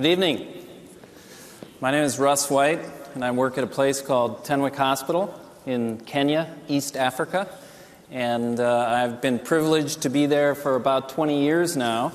Good evening. My name is Russ White, and I work at a place called Tenwek Hospital in Kenya, East Africa. And I've been privileged to be there for about 20 years now.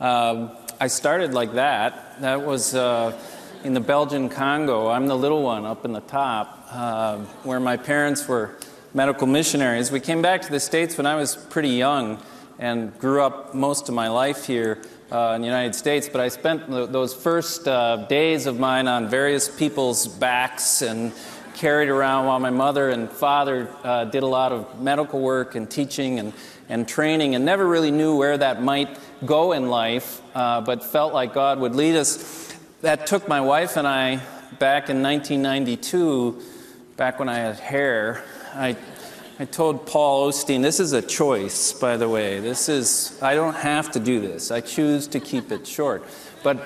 I started like that. That was in the Belgian Congo. I'm the little one up in the top, where my parents were medical missionaries. We came back to the States when I was pretty young and grew up most of my life here in the United States, but I spent those first days of mine on various people's backs and carried around while my mother and father did a lot of medical work and teaching and training, and never really knew where that might go in life, but felt like God would lead us. That took my wife and I back in 1992, back when I had hair. I told Paul Osteen, this is a choice, by the way. I don't have to do this. I choose to keep it short. But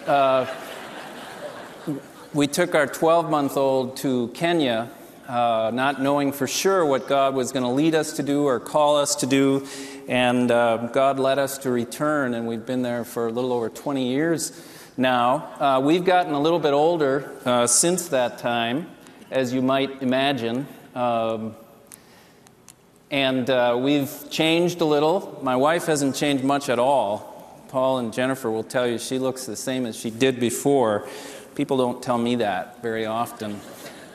we took our 12-month-old to Kenya, not knowing for sure what God was going to lead us to do or call us to do. And God led us to return, and we've been there for a little over 20 years now. We've gotten a little bit older since that time, as you might imagine. And we've changed a little. My wife hasn't changed much at all. Paul and Jennifer will tell you she looks the same as she did before. People don't tell me that very often.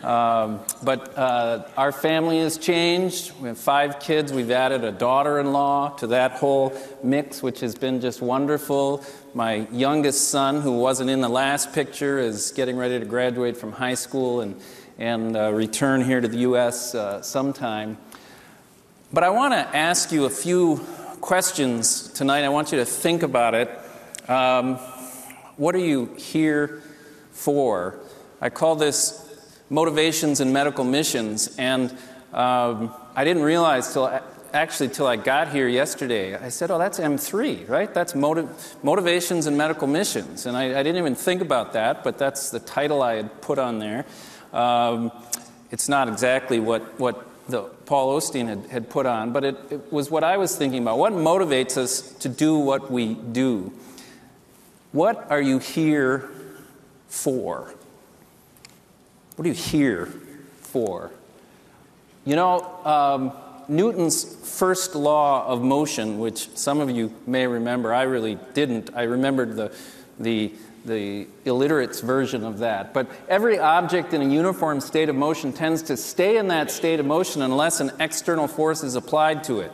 But our family has changed. We have 5 kids. We've added a daughter-in-law to that whole mix, which has been just wonderful. My youngest son, who wasn't in the last picture, is getting ready to graduate from high school and return here to the U.S. sometime. But I want to ask you a few questions tonight. I want you to think about it. What are you here for? I call this Motivations in Medical Missions, and I didn't realize till I got here yesterday. I said, oh, that's M3, right? That's Motivations in Medical Missions, and I didn't even think about that, but that's the title I had put on there. It's not exactly what Paul Osteen had put on, but it was what I was thinking about. What motivates us to do what we do? What are you here for? What are you here for? You know, Newton's first law of motion, which some of you may remember, I really didn't. I remembered the illiterate's version of that. But every object in a uniform state of motion tends to stay in that state of motion unless an external force is applied to it.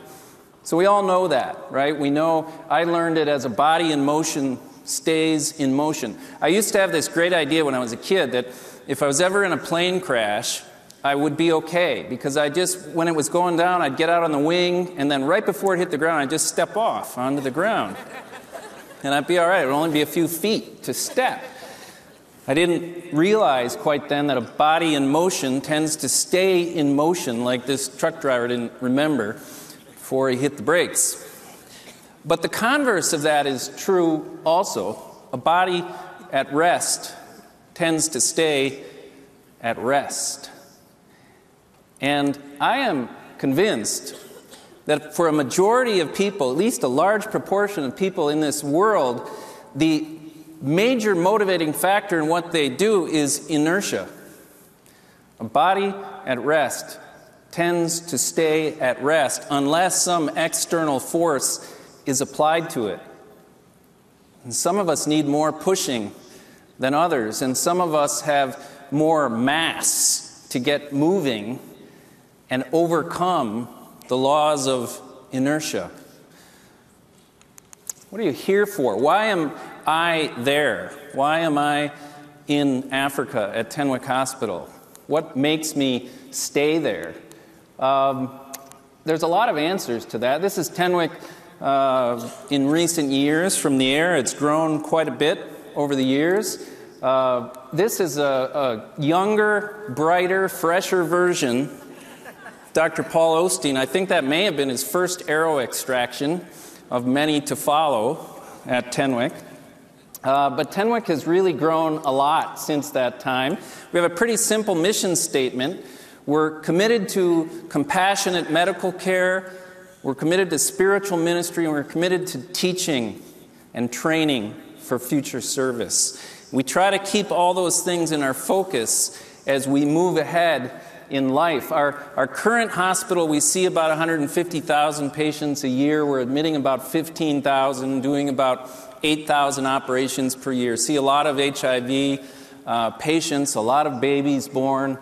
So we all know that, right? We know, I learned it as a body in motion stays in motion. I used to have this great idea when I was a kid that if I was ever in a plane crash, I would be okay, because when it was going down, I'd get out on the wing, and then right before it hit the ground, I'd just step off onto the ground. And I'd be all right. It would only be a few feet to step. I didn't realize quite then that a body in motion tends to stay in motion, like this truck driver didn't remember before he hit the brakes. But the converse of that is true also. A body at rest tends to stay at rest. And I am convinced that for a majority of people, at least a large proportion of people in this world, the major motivating factor in what they do is inertia. A body at rest tends to stay at rest unless some external force is applied to it. And some of us need more pushing than others, and some of us have more mass to get moving and overcome the laws of inertia. What are you here for? Why am I there? Why am I in Africa at Tenwek Hospital? What makes me stay there? There's a lot of answers to that. This is Tenwek in recent years from the air. It's grown quite a bit over the years. This is a younger, brighter, fresher version Dr. Paul Osteen. I think that may have been his first arrow extraction of many to follow at Tenwek. But Tenwek has really grown a lot since that time. We have a pretty simple mission statement. We're committed to compassionate medical care, we're committed to spiritual ministry, and we're committed to teaching and training for future service. We try to keep all those things in our focus as we move ahead in life. Our current hospital, we see about 150,000 patients a year. We're admitting about 15,000, doing about 8,000 operations per year. See a lot of HIV patients, a lot of babies born.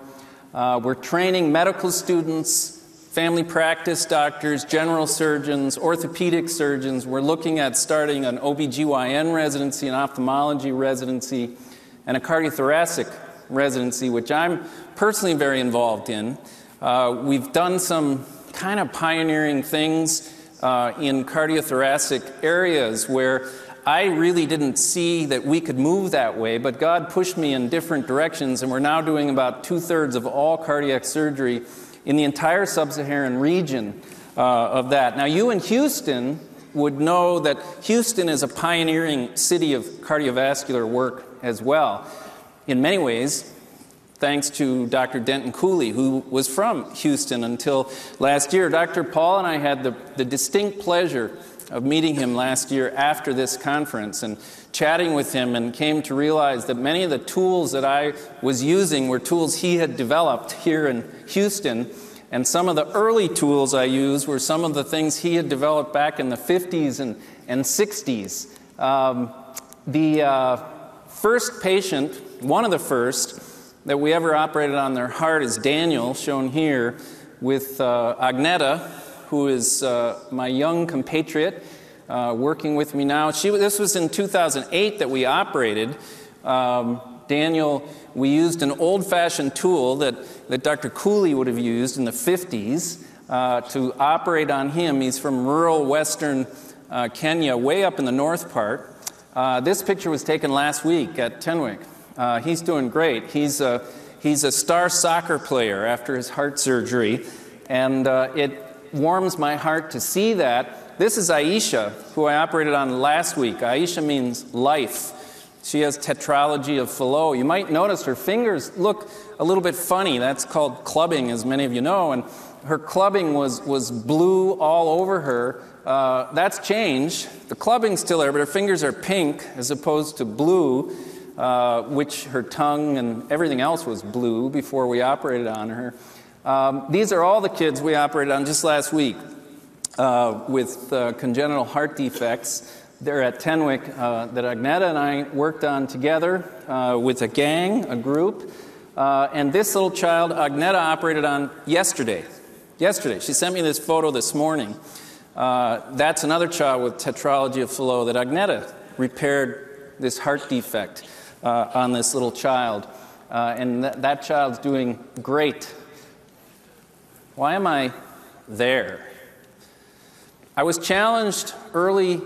We're training medical students, family practice doctors, general surgeons, orthopedic surgeons. We're looking at starting an OBGYN residency, an ophthalmology residency, and a cardiothoracic residency, which I'm personally very involved in. We've done some kind of pioneering things in cardiothoracic areas where I really didn't see that we could move that way, but God pushed me in different directions, and we're now doing about 2/3 of all cardiac surgery in the entire sub-Saharan region of that. Now, you in Houston would know that Houston is a pioneering city of cardiovascular work as well. In many ways, thanks to Dr. Denton Cooley, who was from Houston until last year. Dr. Paul and I had the distinct pleasure of meeting him last year after this conference and chatting with him, and came to realize that many of the tools that I was using were tools he had developed here in Houston, and some of the early tools I used were some of the things he had developed back in the 50s and 60s. The first patient, one of the first, that we ever operated on their heart is Daniel, shown here, with Agneta, who is my young compatriot, working with me now. This was in 2008 that we operated. Daniel, we used an old-fashioned tool that Dr. Cooley would have used in the 50s to operate on him. He's from rural western Kenya, way up in the north part. This picture was taken last week at Tenwek. He's doing great. He's a star soccer player after his heart surgery, and it warms my heart to see that. This is Aisha, who I operated on last week. Aisha means life. She has tetralogy of Fallot. You might notice her fingers look a little bit funny. That's called clubbing, as many of you know, and her clubbing was blue all over her. That's changed. The clubbing's still there, but her fingers are pink as opposed to blue, which her tongue and everything else was blue before we operated on her. These are all the kids we operated on just last week with congenital heart defects. They're at Tenwek that Agneta and I worked on together with a gang, a group. And this little child, Agneta operated on yesterday. She sent me this photo this morning. That's another child with tetralogy of Fallot that Agneta repaired this heart defect on this little child. And that child's doing great. Why am I there? I was challenged early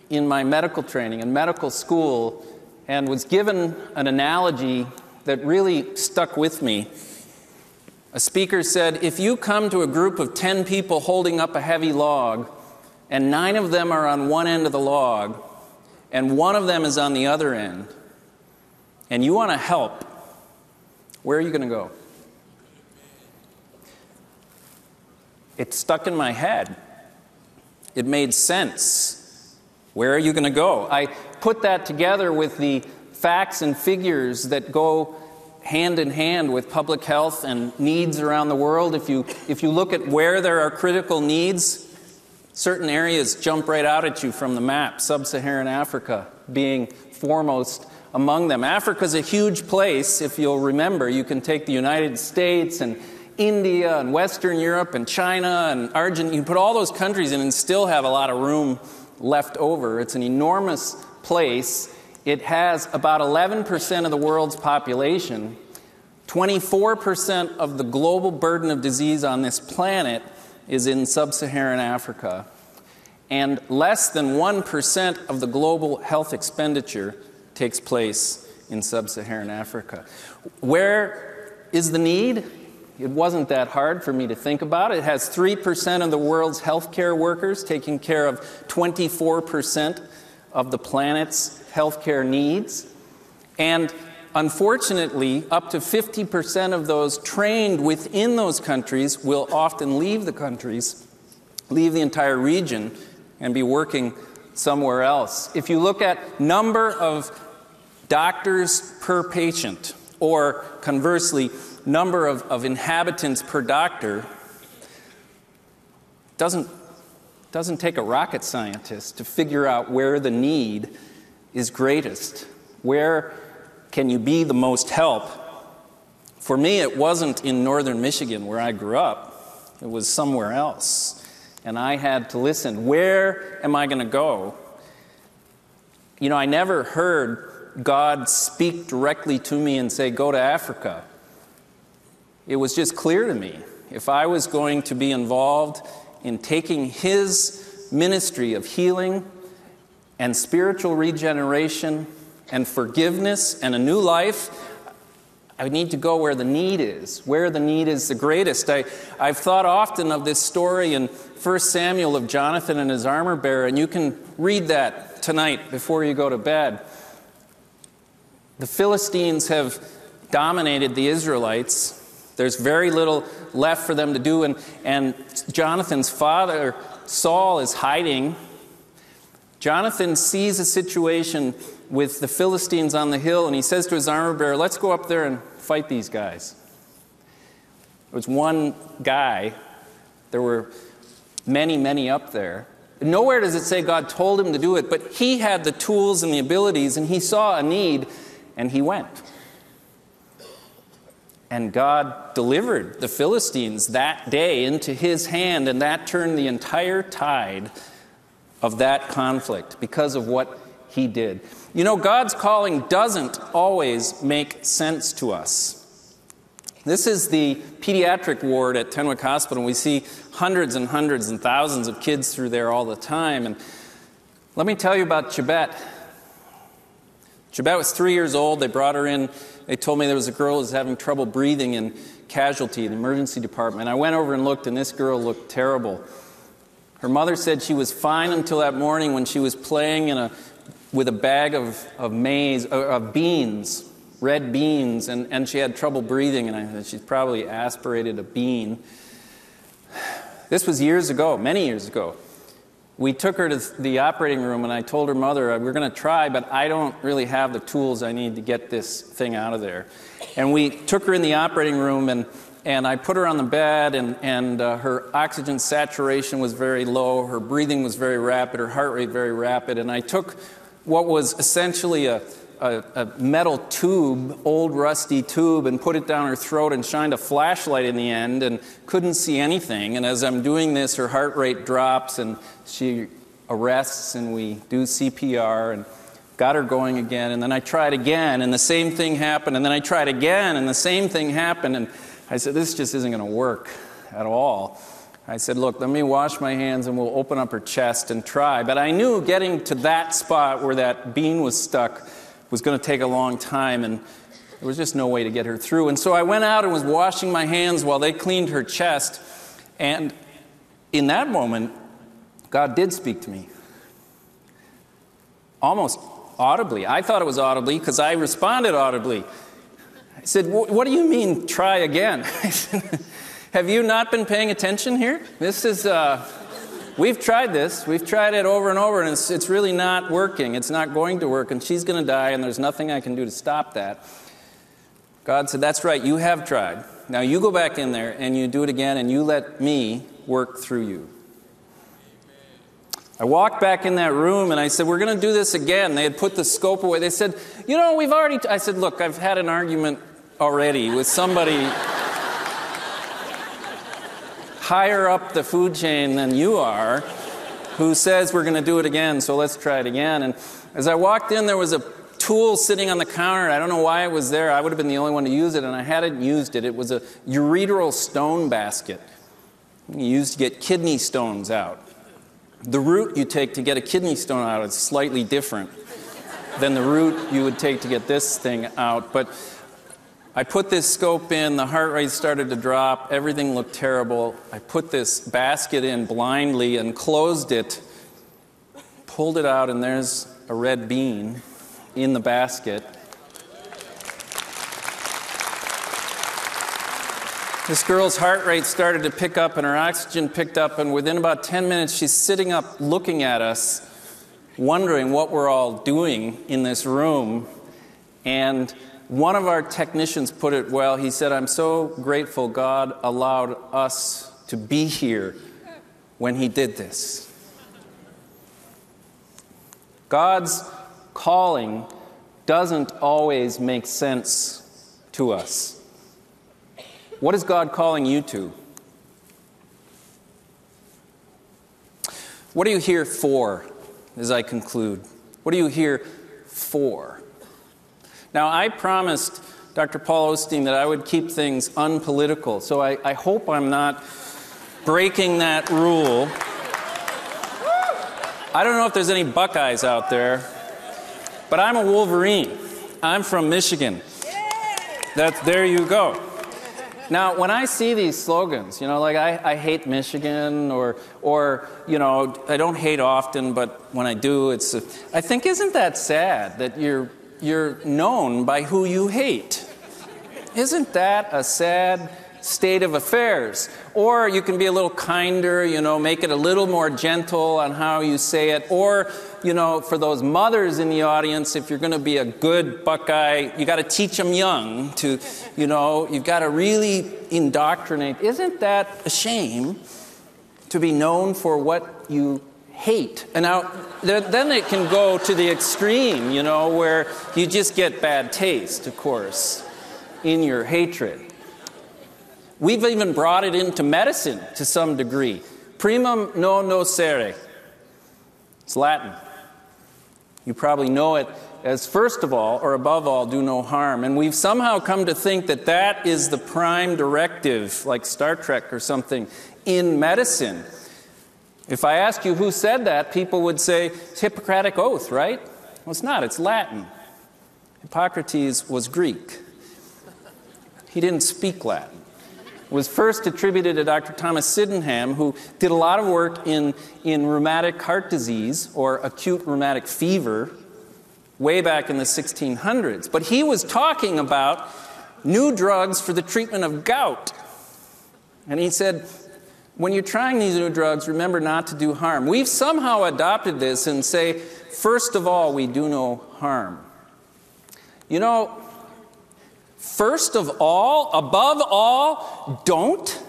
in my medical training in medical school and was given an analogy that really stuck with me. A speaker said, if you come to a group of 10 people holding up a heavy log, and 9 of them are on one end of the log, and 1 of them is on the other end, and you want to help, where are you going to go? It stuck in my head. It made sense. Where are you going to go? I put that together with the facts and figures that go hand in hand with public health and needs around the world. If you look at where there are critical needs, certain areas jump right out at you from the map, sub-Saharan Africa being foremost among them. Africa's a huge place. If you'll remember, you can take the United States and India and Western Europe and China and Argentina. You put all those countries in and still have a lot of room left over. It's an enormous place. It has about 11% of the world's population. 24% of the global burden of disease on this planet is in sub-Saharan Africa. And less than 1% of the global health expenditure takes place in sub-Saharan Africa. Where is the need? It wasn't that hard for me to think about. It has 3% of the world's healthcare workers taking care of 24% of the planet's healthcare needs. And unfortunately, up to 50% of those trained within those countries will often leave the countries, leave the entire region, and be working somewhere else. If you look at number of doctors per patient, or conversely, number of inhabitants per doctor, doesn't take a rocket scientist to figure out where the need is greatest. Where can you be the most help? For me, it wasn't in northern Michigan where I grew up. It was somewhere else. And I had to listen. Where am I going to go? You know, I never heard God speak directly to me and say, go to Africa. It was just clear to me. If I was going to be involved in taking His ministry of healing and spiritual regeneration and forgiveness and a new life, I need to go where the need is the greatest. I've thought often of this story in 1 Samuel of Jonathan and his armor bearer, and you can read that tonight before you go to bed. The Philistines have dominated the Israelites. There's very little left for them to do, and Jonathan's father, Saul, is hiding. Jonathan sees a situation with the Philistines on the hill, and he says to his armor bearer, let's go up there and fight these guys. There was one guy. There were many, many up there. Nowhere does it say God told him to do it, but he had the tools and the abilities, and he saw a need, and he went. And God delivered the Philistines that day into his hand, and that turned the entire tide of that conflict because of what he did. You know, God's calling doesn't always make sense to us. This is the pediatric ward at Tenwek Hospital. We see hundreds and hundreds and thousands of kids through there all the time. And let me tell you about Chibet. Chibet was 3 years old. They brought her in. They told me there was a girl who was having trouble breathing in casualty, the emergency department. I went over and looked, and this girl looked terrible. Her mother said she was fine until that morning when she was playing with a bag of beans, red beans, and she had trouble breathing, and I said she's probably aspirated a bean. This was years ago, many years ago. We took her to the operating room, and I told her mother, we're going to try, but I don't really have the tools I need to get this thing out of there. And we took her in the operating room, and I put her on the bed, and her oxygen saturation was very low, her breathing was very rapid, her heart rate very rapid, and I took what was essentially a metal tube, old rusty tube, and put it down her throat and shined a flashlight in the end and couldn't see anything. And as I'm doing this, her heart rate drops and she arrests, and we do CPR and got her going again. And then I tried again, and the same thing happened. And then I tried again, and the same thing happened. And I said, this just isn't going to work at all. I said, look, let me wash my hands and we'll open up her chest and try. But I knew getting to that spot where that bean was stuck was going to take a long time, and there was just no way to get her through. And so I went out and was washing my hands while they cleaned her chest. And in that moment, God did speak to me. Almost audibly. I thought it was audibly because I responded audibly. I said, what do you mean, try again? I said, have you not been paying attention here? This is, we've tried this. We've tried it over and over, and it's really not working. It's not going to work, and she's going to die, and there's nothing I can do to stop that. God said, that's right, you have tried. Now you go back in there, and you do it again, and you let me work through you. I walked back in that room, and I said, we're going to do this again. They had put the scope away. They said, you know, we've already... I said, look, I've had an argument already with somebody higher up the food chain than you are, who says we're going to do it again, so let's try it again. And as I walked in, there was a tool sitting on the counter. I don't know why it was there. I would have been the only one to use it, and I hadn't used it. It was a ureteral stone basket used to get kidney stones out. The route you take to get a kidney stone out is slightly different than the route you would take to get this thing out. But I put this scope in, the heart rate started to drop, everything looked terrible. I put this basket in blindly and closed it, pulled it out, and there's a red bean in the basket. This girl's heart rate started to pick up and her oxygen picked up, and within about 10 minutes she's sitting up looking at us, wondering what we're all doing in this room. And one of our technicians put it well. He said, "I'm so grateful God allowed us to be here when he did this." God's calling doesn't always make sense to us. What is God calling you to? What are you here for, as I conclude? What are you here for? Now, I promised Dr. Paul Osteen that I would keep things unpolitical, so I hope I'm not breaking that rule. I don't know if there's any Buckeyes out there, but I'm a Wolverine. I'm from Michigan. There you go. Now, when I see these slogans, like I hate Michigan, or I don't hate often, but when I do, I think, isn't that sad that you're known by who you hate? Isn't that a sad state of affairs? Or you can be a little kinder, make it a little more gentle on how you say it. Or, for those mothers in the audience, if you're going to be a good Buckeye, you got to teach them young to, you've got to really indoctrinate. Isn't that a shame to be known for what you hate? And now, then it can go to the extreme, where you just get bad taste, of course, in your hatred. We've even brought it into medicine to some degree. Primum non nocere. It's Latin. You probably know it as first of all, or above all, do no harm. And we've somehow come to think that that is the prime directive, like Star Trek or something, in medicine. If I ask you who said that, people would say, it's Hippocratic Oath, right? Well, it's not. It's Latin. Hippocrates was Greek. He didn't speak Latin. It was first attributed to Dr. Thomas Sydenham, who did a lot of work in rheumatic heart disease, or acute rheumatic fever, way back in the 1600s. But he was talking about new drugs for the treatment of gout. And he said, when you're trying these new drugs, remember not to do harm. We've somehow adopted this and say, first of all, we do no harm. First of all, above all, don't?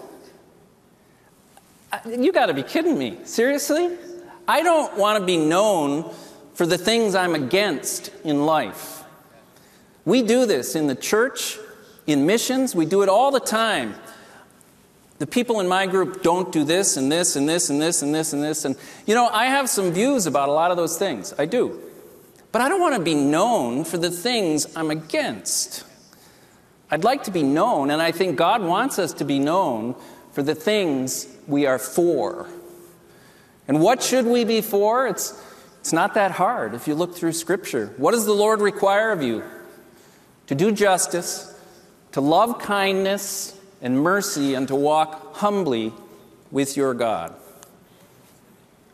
You got to be kidding me. Seriously? I don't want to be known for the things I'm against in life. We do this in the church, in missions. We do it all the time. The people in my group don't do this and this and this and this and this and this. And, I have some views about a lot of those things. I do. But I don't want to be known for the things I'm against. I'd like to be known, and I think God wants us to be known for the things we are for. And what should we be for? It's not that hard if you look through Scripture. What does the Lord require of you? To do justice, to love kindness and mercy, and to walk humbly with your God.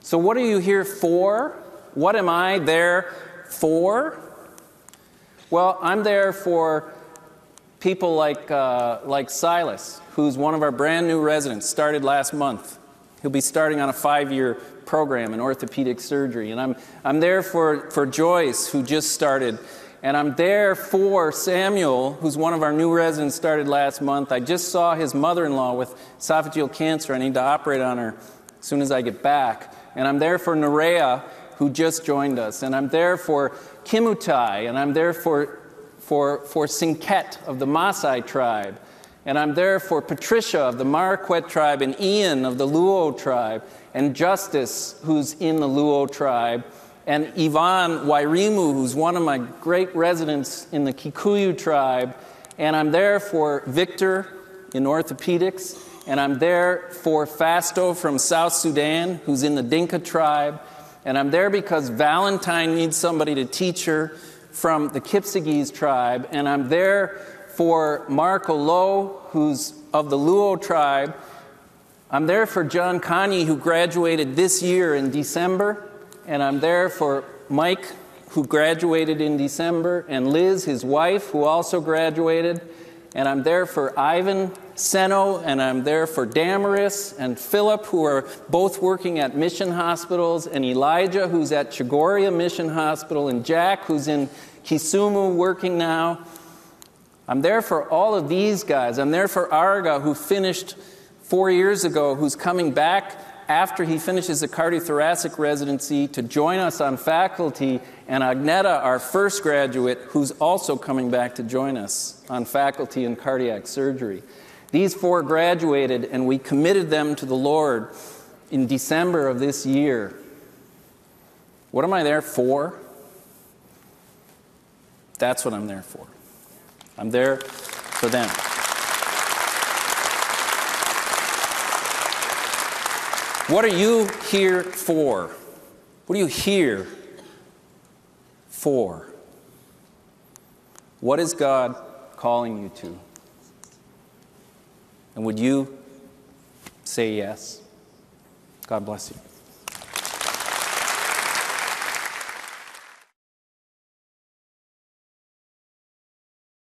So what are you here for? What am I there for? Well, I'm there for people like Silas, who's one of our brand new residents, started last month. He'll be starting on a 5-year program in orthopedic surgery. And I'm there for Joyce, who just started. And I'm there for Samuel, who's one of our new residents, started last month. I just saw his mother-in-law with esophageal cancer. I need to operate on her as soon as I get back. And I'm there for Nerea, who just joined us. And I'm there for Kimutai, and I'm there for Sinket of the Maasai tribe. And I'm there for Patricia of the Marquette tribe, and Ian of the Luo tribe, and Justice, who's in the Luo tribe, and Ivan Wairimu, who's one of my great residents in the Kikuyu tribe. And I'm there for Victor in orthopedics, and I'm there for Fasto from South Sudan, who's in the Dinka tribe. And I'm there because Valentine needs somebody to teach her from the Kipsigis tribe, and I'm there for Marco Lowe, who's of the Luo tribe. I'm there for John Kanye, who graduated this year in December, and I'm there for Mike, who graduated in December, and Liz, his wife, who also graduated, and I'm there for Ivan Seno, and I'm there for Damaris and Philip, who are both working at mission hospitals, and Elijah, who's at Chagoria Mission Hospital, and Jack, who's in Kisumu working now. I'm there for all of these guys. I'm there for Arga, who finished 4 years ago, who's coming back after he finishes a cardiothoracic residency to join us on faculty, and Agneta, our first graduate, who's also coming back to join us on faculty in cardiac surgery. These 4 graduated, and we committed them to the Lord in December of this year. What am I there for? That's what I'm there for. I'm there for them. What are you here for? What are you here for? What is God calling you to? And would you say yes? God bless you.